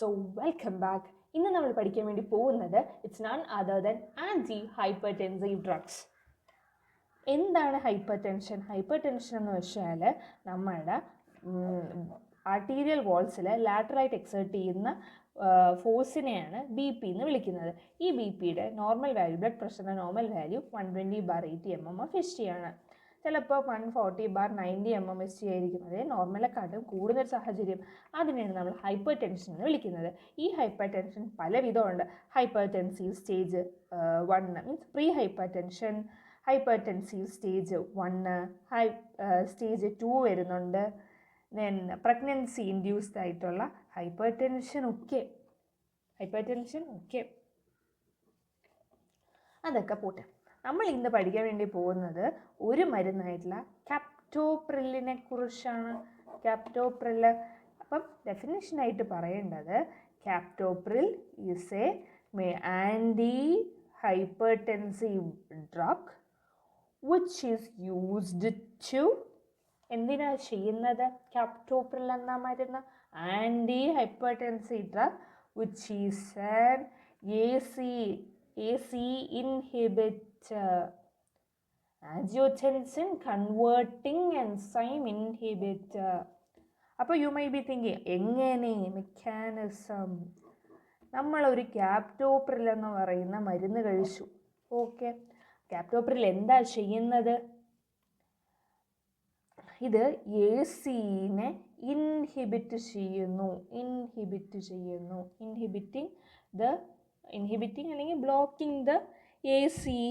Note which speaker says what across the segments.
Speaker 1: So welcome back. ഇന്ന് നമ്മൾ പഠിക്കാൻ വേണ്ടി പോകുന്നത് it's none other than anti hypertensive drugs. എന്താണ് ഹൈപ്പർ ടെൻഷൻ? ഹൈപ്പർ ടെൻഷൻ എന്ന് വെച്ചാൽ നമ്മുടെ ആർട്ടീരിയൽ വാൾസിൽ ലാറ്ററായിട്ട് എക്സേർട്ട് ചെയ്യുന്ന ഫോഴ്സിനെയാണ് ബി പി എന്ന് വിളിക്കുന്നത്. ഈ ബി പിയുടെ നോർമൽ വാല്യൂ, ബ്ലഡ് പ്രഷറിൻ്റെ നോർമൽ വാല്യൂ 120/80 mm/HG ആണ്. ചിലപ്പോൾ 140/90 mm/HG ആയിരിക്കും. അതേ നോർമലെക്കാട്ടും കൂടുതൽ സാഹചര്യം, അതിനെയാണ് നമ്മൾ ഹൈപ്പർ ടെൻഷൻ എന്ന് വിളിക്കുന്നത്. ഈ ഹൈപ്പർ ടെൻഷൻ പല വിധമുണ്ട്. Hypertensive stage 1 means pre hypertension, hypertensive stage 1, stage 2 വരുന്നുണ്ട്. ദെൻ പ്രഗ്നൻസി ഇൻഡ്യൂസ്ഡ് ആയിട്ടുള്ള ഹൈപ്പർ ടെൻഷൻ ഒക്കെ അതൊക്കെ പോട്ടെ. നമ്മൾ ഇന്ന് പഠിക്കാൻ വേണ്ടി പോകുന്നത് ഒരു മരുന്നായിട്ടുള്ള ക്യാപ്റ്റോപ്രില്ലിനെ കുറിച്ചാണ്. ക്യാപ്റ്റോപ്രിൽ, അപ്പം ഡെഫിനിഷനായിട്ട് പറയേണ്ടത് captopril is a anti hypertensive drug which is used to എന്തിനാ ചെയ്യുന്നത്? ക്യാപ്റ്റോപ്രിൽ എന്ന മരുന്ന് anti hypertensive drug which is an AC inhibitor, angiotensin converting enzyme inhibitor. അപ്പോൾ യു മൈ ബി തിങ്കിങ് എങ്ങനെ മെക്കാനിസം? നമ്മളൊരു ക്യാപ്റ്റോപ്രിൽ എന്ന് പറയുന്ന മരുന്ന് കഴിച്ചു. ഓക്കെ, ക്യാപ്റ്റോപ്രിൽ എന്താ ചെയ്യുന്നത്? ഇത് AC-നെ ഇൻഹിബിറ്റ് ചെയ്യുന്നു. ഇൻഹിബിറ്റിംഗ് അല്ലെങ്കിൽ blocking the ACE,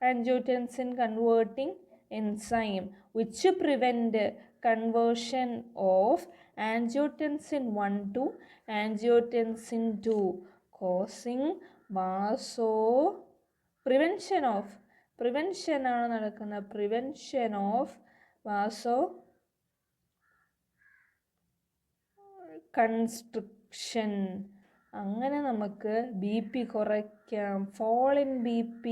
Speaker 1: angiotensin converting enzyme, which prevent conversion of angiotensin 1 to angiotensin 2, causing prevention of vasoconstriction. അങ്ങനെ നമുക്ക് ബി പി കുറയ്ക്കാം. fall in BP.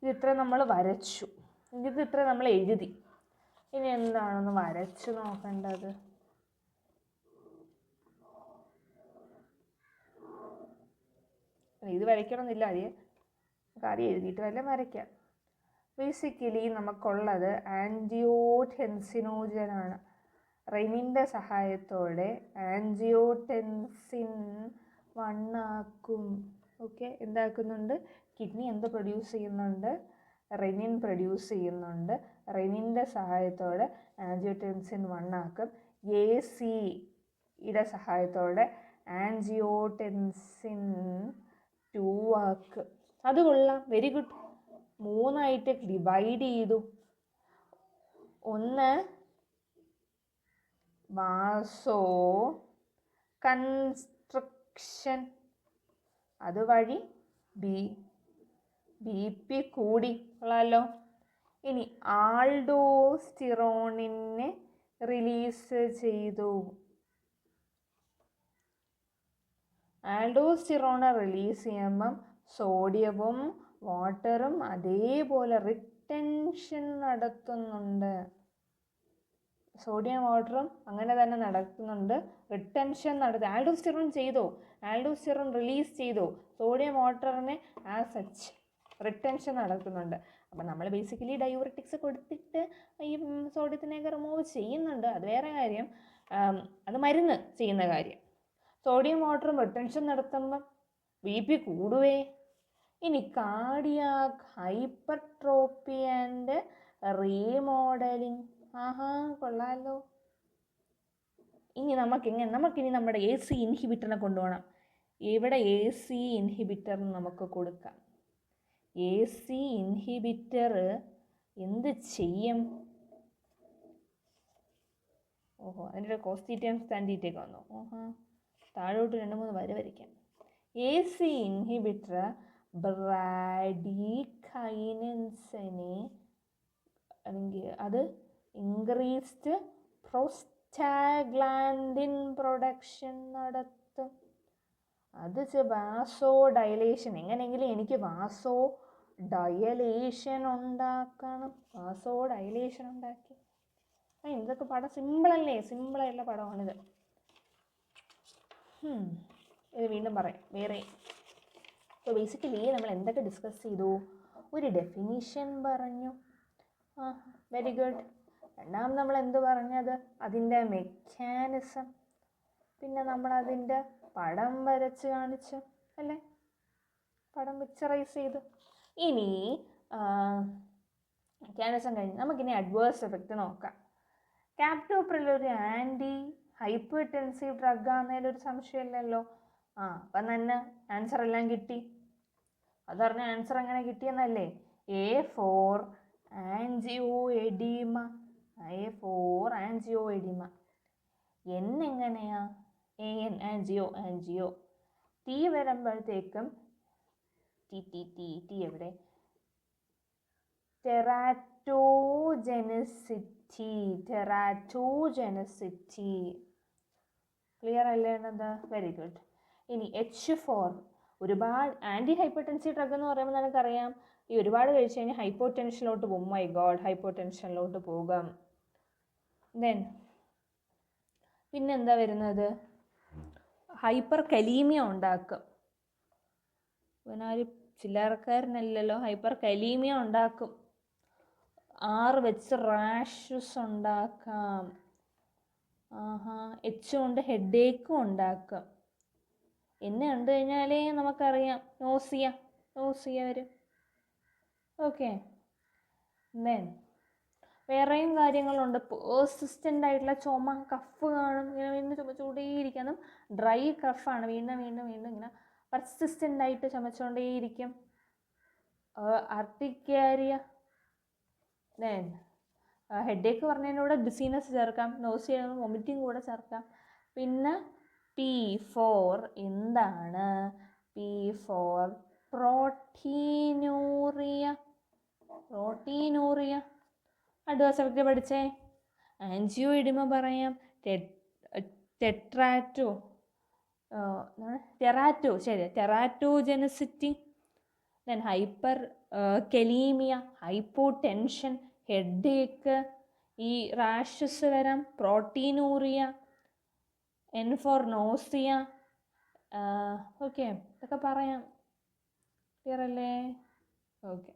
Speaker 1: ഇതിത്ര നമ്മൾ വരച്ചു, ഇതിത്ര നമ്മൾ എഴുതി. ഇനി എന്താണെന്ന് വരച്ചു നോക്കേണ്ടത്? ഇത് വരയ്ക്കണമെന്നില്ല, കാര്യം എഴുതിയിട്ട് വല്ല വരയ്ക്കാം. ബേസിക്കലി നമുക്കുള്ളത് ആൻജിയോടെൻസിനോജനാണ്. റെനിൻ്റെ സഹായത്തോടെ ആൻജിയോടെൻസിൻ 1 ആക്കും. ഓക്കെ, എന്താക്കുന്നുണ്ട്? കിഡ്നി എന്ത് പ്രൊഡ്യൂസ് ചെയ്യുന്നുണ്ട്? റെനിൻ പ്രൊഡ്യൂസ് ചെയ്യുന്നുണ്ട്. റെനിൻ്റെ സഹായത്തോടെ ആൻജിയോടെൻസിൻ 1 ആക്കും. AC-യുടെ സഹായത്തോടെ ആൻജിയോടെൻസിൻ 2 ആക്കും. അത് കൊള്ളാം, വെരി ഗുഡ്. 3 ഡിവൈഡ് ചെയ്തു. ഒന്ന് വാസോ കൺസ്ട്രക്ഷൻ, അതുവഴി ബി പി കൂടി. കൊള്ളാമല്ലോ. ഇനി ആൾഡോസ്റ്റിറോണിനെ റിലീസ് ചെയ്തു. ആൾഡോസ്റ്റിറോണെ റിലീസ് ചെയ്യുമ്പം സോഡിയവും വാട്ടറും അതേപോലെ റിട്ടൻഷൻ നടത്തുന്നുണ്ട്. സോഡിയം വാട്ടറും അങ്ങനെ തന്നെ നടത്തുന്നുണ്ട്, റിട്ടൻഷൻ ആൽഡോസ്റ്റിറോൺ ചെയ്തോ, ആൽഡോസ്റ്റിറോൺ റിലീസ് ചെയ്തോ, സോഡിയം വാട്ടറിനെ ആസ് സച്ച് റിട്ടൻഷൻ നടക്കുന്നുണ്ട്. അപ്പം നമ്മൾ ബേസിക്കലി ഡയൂററ്റിക്സ് കൊടുത്തിട്ട് ഈ സോഡിയത്തിനെയൊക്കെ റിമൂവ് ചെയ്യുന്നുണ്ട്, അത് വേറെ കാര്യം. അത് മരുന്ന് ചെയ്യുന്ന കാര്യം. സോഡിയം വാട്ടറും റിട്ടൻഷൻ നടത്തുമ്പം ബി പി കൂടുവേ. ഇനി കാർഡിയാക് ഹൈപ്പർട്രോപ്പി ആൻഡ് റീമോഡലിംഗ്. കൊള്ളാമല്ലോ. ഇനി നമുക്കിനി നമ്മുടെ AC ഇൻഹിബിറ്ററിനെ കൊണ്ടുപോകണം. ഇവിടെ AC ഇൻഹിബിറ്റർ നമുക്ക് കൊടുക്കാം. AC ഇൻഹിബിറ്റർ എന്ത് ചെയ്യും? അതിൻ്റെ കോസ്റ്റീറ്റയും സ്റ്റാൻഡീറ്റൊക്കെ വന്നു. താഴോട്ട് 2-3 വര വരയ്ക്കാം. AC ഇൻഹിബിറ്റർ ബ്രാഡികൈനൻസിനെ അല്ലെങ്കിൽ അത് ഇൻക്രീസ്ഡ് പ്രോസ്റ്റാഗ്ലാൻഡിൻ പ്രൊഡക്ഷൻ നടത്തും. അത് വാസോ ഡയലേഷൻ, എങ്ങനെയെങ്കിലും എനിക്ക് വാസോ ഡയലേഷൻ ഉണ്ടാക്കണം. ഉണ്ടാക്കി ഇതൊക്കെ പടം സിമ്പിളല്ലേ, സിമ്പിളായിട്ടുള്ള പടമാണിത്. ഇത് വീണ്ടും പറയാം വേറെ. അപ്പോൾ ബേസിക്കലി നമ്മൾ എന്തൊക്കെ ഡിസ്കസ് ചെയ്തു? ഒരു ഡെഫിനിഷൻ പറഞ്ഞു, വെരി ഗുഡ്. രണ്ടാമത് നമ്മൾ എന്ത് പറഞ്ഞത്? അതിൻ്റെ മെക്കാനിസം. പിന്നെ നമ്മളതിൻ്റെ പടം വരച്ച് കാണിച്ചു അല്ലേ, പടം പിക്ചറൈസ് ചെയ്തു. ഇനി മെക്കാനിസം കഴിഞ്ഞ് നമുക്കിനി അഡ്വേഴ്സ് എഫക്റ്റ് നോക്കാം. ക്യാപ്റ്റോപ്രിൽ ഒരു ആൻറ്റി ഹൈപ്പർ ടെൻസീവ് ഡ്രഗ് ആണെന്നതിലൊരു സംശയമില്ലല്ലോ. അപ്പം തന്നെ ആൻസർ എല്ലാം കിട്ടി. അതറിഞ്ഞ ആൻസർ എങ്ങനെ കിട്ടിയെന്നല്ലേ? A for angioedema. A for angioedema. N എങ്ങനെയാ? AN angio. T വരുമ്പോഴത്തേക്കും ടി എവിടെ? ടെറാറ്റോജെനസിറ്റി. ക്ലിയർ അല്ലേ എന്നത്? Very good. ഇനി H4 ഒരുപാട് ആൻറ്റി ഹൈപ്പർടെൻസീവ് ഡ്രഗ് എന്ന് പറയുമ്പോൾ നമുക്കറിയാം ഈ ഒരുപാട് കഴിച്ച് കഴിഞ്ഞാൽ ഹൈപ്പോ ടെൻഷനിലോട്ട് പോകും. മൈ ഗോഡ്, ഹൈപ്പോ ടെൻഷനിലോട്ട് പോകാം. ദെൻ പിന്നെന്താ വരുന്നത്? ഹൈപ്പർ കലീമിയ ഉണ്ടാക്കും. ഇവനാരും ചില്ലറക്കാരനല്ലല്ലോ. ഹൈപ്പർ കലീമിയ ഉണ്ടാക്കും. 6 വെച്ച് റാഷസ് ഉണ്ടാക്കാം. H കൊണ്ട് ഹെഡേക്കും ഉണ്ടാക്കാം. എന്നെ കണ്ടു കഴിഞ്ഞാലേ നമുക്കറിയാം നോസിയ വരും. ഓക്കെ. ദെൻ വേറെയും കാര്യങ്ങളുണ്ട്. പേഴ്സിസ്റ്റൻ്റ് ആയിട്ടുള്ള ചുമ, കഫ് കാണും. ഇങ്ങനെ വീണ്ടും ചുമച്ചുകൊണ്ടേയിരിക്കും. ഡ്രൈ കഫാണ്. വീണ്ടും ഇങ്ങനെ പെർസിസ്റ്റൻ്റ് ആയിട്ട് ചുമച്ചുകൊണ്ടേയിരിക്കും. അർട്ടിക്കാരിയ. ദെൻ ഹെഡേക്ക് പറഞ്ഞതിൻ്റെ കൂടെ ഡിസീനസ് ചേർക്കാം. നോസിയ, വൊമിറ്റിംഗ് കൂടെ ചേർക്കാം. പിന്നെ P4 എന്താണ്? P4 proteinuria. അഡ്വേഴ്സ് എഫക്റ്റ് പഠിച്ചേ. ആൻജിയോഎഡിമ പറയാം. Teratogenicity. Then hyperkalaemia, hypotension, headache, ഈ റാഷസ് വരാം, proteinuria, N for nausea. Okay, ഇതൊക്കെ പറയാം. ക്ലിയർ അല്ലേ? ഓക്കെ.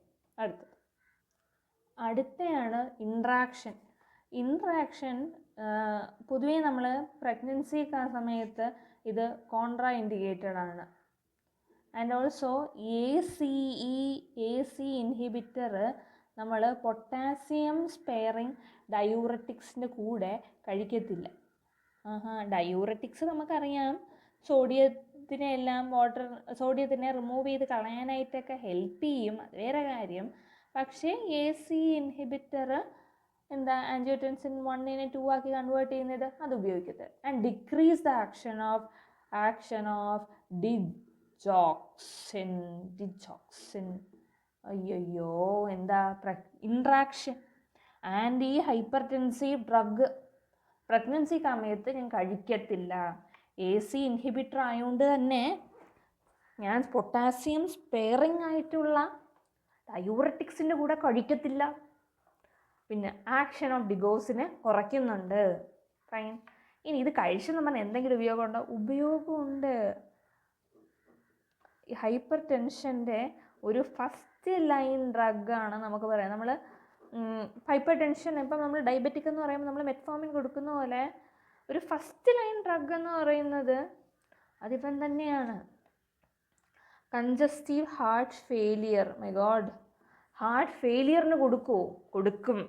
Speaker 1: അടുത്തയാണ് ഇൻട്രാക്ഷൻ. പൊതുവേ നമ്മൾ പ്രഗ്നൻസി സമയത്ത് ഇത് കോൺട്രാ ഇൻഡിക്കേറ്റഡ് ആണ്. ആൻഡ് ഓൾസോ AC ഇൻഹിബിറ്റർ നമ്മൾ പൊട്ടാസ്യം സ്പെയറിങ് ഡയൂററ്റിക്സിൻ്റെ കൂടെ കഴിക്കത്തില്ല. ഡയൂററ്റിക്സ് നമുക്കറിയാം, സോഡിയത്തിനെ റിമൂവ് ചെയ്ത് കളയാനായിട്ടൊക്കെ ഹെൽപ്പ് ചെയ്യും, അത് വേറെ കാര്യം. പക്ഷേ AC ഇൻഹിബിറ്റർ എന്താ, ആൻജിയോടെൻസിൻ 1നെ 2 ആക്കി കൺവേർട്ട് ചെയ്യുന്നത്, അത് ഉപയോഗിക്കരുത്. And decrease the action of digoxin. അയ്യോ, എന്താ interaction. Anti hypertensive drug pregnancy സമയത്ത് ഞാൻ കഴിക്കത്തില്ല. AC ഇൻഹിബിറ്റർ ആയതുകൊണ്ട് തന്നെ ഞാൻ പൊട്ടാസ്യം സ്പെയറിങ് ആയിട്ടുള്ള ഡയൂററ്റിക്സിൻ്റെ കൂടെ കഴിക്കത്തില്ല. പിന്നെ ആക്ഷൻ ഓഫ് ഡിഗോസിനെ കുറയ്ക്കുന്നുണ്ട്. ഫൈൻ. ഇനി ഇത് കഴിച്ചെന്ന് പറഞ്ഞാൽ എന്തെങ്കിലും ഉപയോഗമുണ്ടോ? ഉപയോഗമുണ്ട്. ഈ ഹൈപ്പർ ടെൻഷൻ്റെ ഒരു ഫസ്റ്റ് ലൈൻ ഡ്രഗാണ് നമുക്ക് പറയാം. നമ്മൾ ഹൈപ്പർ ടെൻഷൻ ഇപ്പം നമ്മൾ ഡയബറ്റിക് എന്ന് പറയുമ്പോൾ നമ്മൾ മെറ്റ്ഫോമിൻ കൊടുക്കുന്ന പോലെ ഒരു ഫസ്റ്റ് ലൈൻ ഡ്രഗ് എന്ന് പറയുന്നത് അതിപ്പം തന്നെയാണ്. Congestive heart failure. My god, heart ഫെയിലിയറിന് കൊടുക്കും.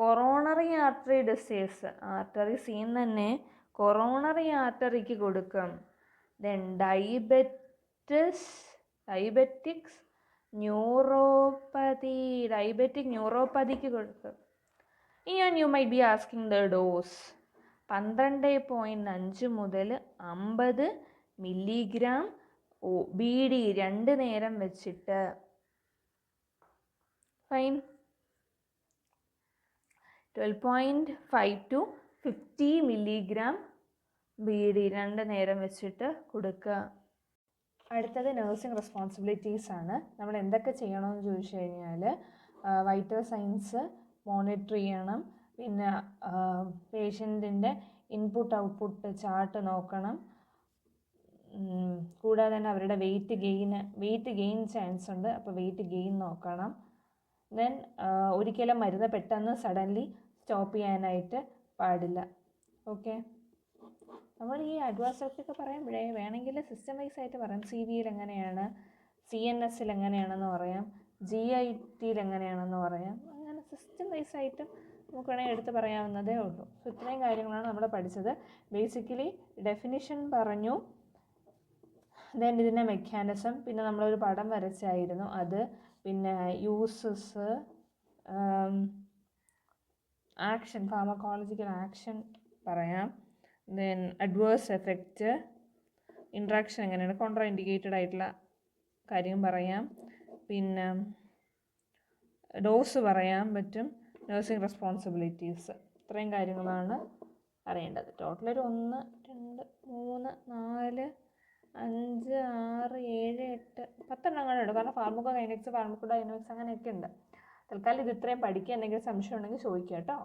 Speaker 1: കൊറോണറി ആർട്ടറി ഡിസീസ്, ആർട്ടറി സീൻ തന്നെ കൊറോണറി ആർട്ടറിക്ക് കൊടുക്കും. ദെൻ ഡയബറ്റിക് ന്യൂറോപ്പതിക്ക് കൊടുക്കും. ഇനി you may be asking the dose. 12.5 മുതൽ 50 മില്ലിഗ്രാം BD 2 നേരം വെച്ചിട്ട്. ഫൈൻ. 12.5 to 50 മില്ലിഗ്രാം BD 2 നേരം വെച്ചിട്ട് കൊടുക്കുക. അടുത്തത് നഴ്സിംഗ് റെസ്പോൺസിബിലിറ്റീസ് ആണ്. നമ്മൾ എന്തൊക്കെ ചെയ്യണമെന്ന് ചോദിച്ചു കഴിഞ്ഞാൽ വൈറ്റൽ സൈൻസ് മോണിറ്റർ ചെയ്യണം. പിന്നെ പേഷ്യൻറ്റിൻ്റെ ഇൻപുട്ട് ഔട്ട്പുട്ട് ചാർട്ട് നോക്കണം. കൂടാതെ തന്നെ അവരുടെ വെയിറ്റ് ഗെയിൻ ചാൻസ് ഉണ്ട്, അപ്പോൾ വെയിറ്റ് ഗെയിൻ നോക്കണം. ദെൻ ഒരിക്കലും മരുന്ന് പെട്ടെന്ന് സഡൻലി സ്റ്റോപ്പ് ചെയ്യാനായിട്ട് പാടില്ല. ഓക്കെ, നമ്മൾ ഈ അഡ്വാൻസ് ഒക്കെ പറയുമ്പോഴേ വേണമെങ്കിൽ സിസ്റ്റം വൈസ് ആയിട്ട് പറയാം. CVയിൽ എങ്ങനെയാണ്, CNSൽ എങ്ങനെയാണെന്ന് പറയാം, GITയിൽ എങ്ങനെയാണെന്ന് പറയാം. അങ്ങനെ സിസ്റ്റം വൈസ് ആയിട്ടും നമുക്ക് വേണമെങ്കിൽ എടുത്ത് പറയാവുന്നതേ ഉള്ളൂ. സോ ഇത്രയും കാര്യങ്ങളാണ് നമ്മൾ പഠിച്ചത്. ബേസിക്കലി ഡെഫിനിഷൻ പറഞ്ഞു, ദെൻ ഇതിൻ്റെ മെക്കാനിസം, പിന്നെ നമ്മളൊരു പടം വരച്ചായിരുന്നു അത്, പിന്നെ യൂസസ്, ആക്ഷൻ, ഫാർമക്കോളജിക്കൽ ആക്ഷൻ പറയാം, ദെൻ അഡ്വേഴ്സ് എഫക്റ്റ്, ഇൻട്രാക്ഷൻ എങ്ങനെയാണ്, കോൺട്രാ ഇൻഡിക്കേറ്റഡ് ആയിട്ടുള്ള കാര്യം പറയാം, പിന്നെ ഡോസ് പറയാൻ പറ്റും, നഴ്സിംഗ് റെസ്പോൺസിബിലിറ്റീസ്. ഇത്രയും കാര്യങ്ങളാണ് അറിയേണ്ടത്. ടോട്ടൽ ഒരു 1, 2, 3, 4, 5, 6, 7, 8, 10 എണ്ണങ്ങളുണ്ട്. കാരണം ഫാർമക്കോകൈനറ്റിക്സ്, ഫാർമക്കോഡൈനാമിക്സ് അങ്ങനെയൊക്കെ ഉണ്ട്. തൽക്കാലം ഇത് ഇത്രയും പഠിക്കുക. എന്തെങ്കിലും സംശയം ഉണ്ടെങ്കിൽ ചോദിക്കുക കേട്ടോ.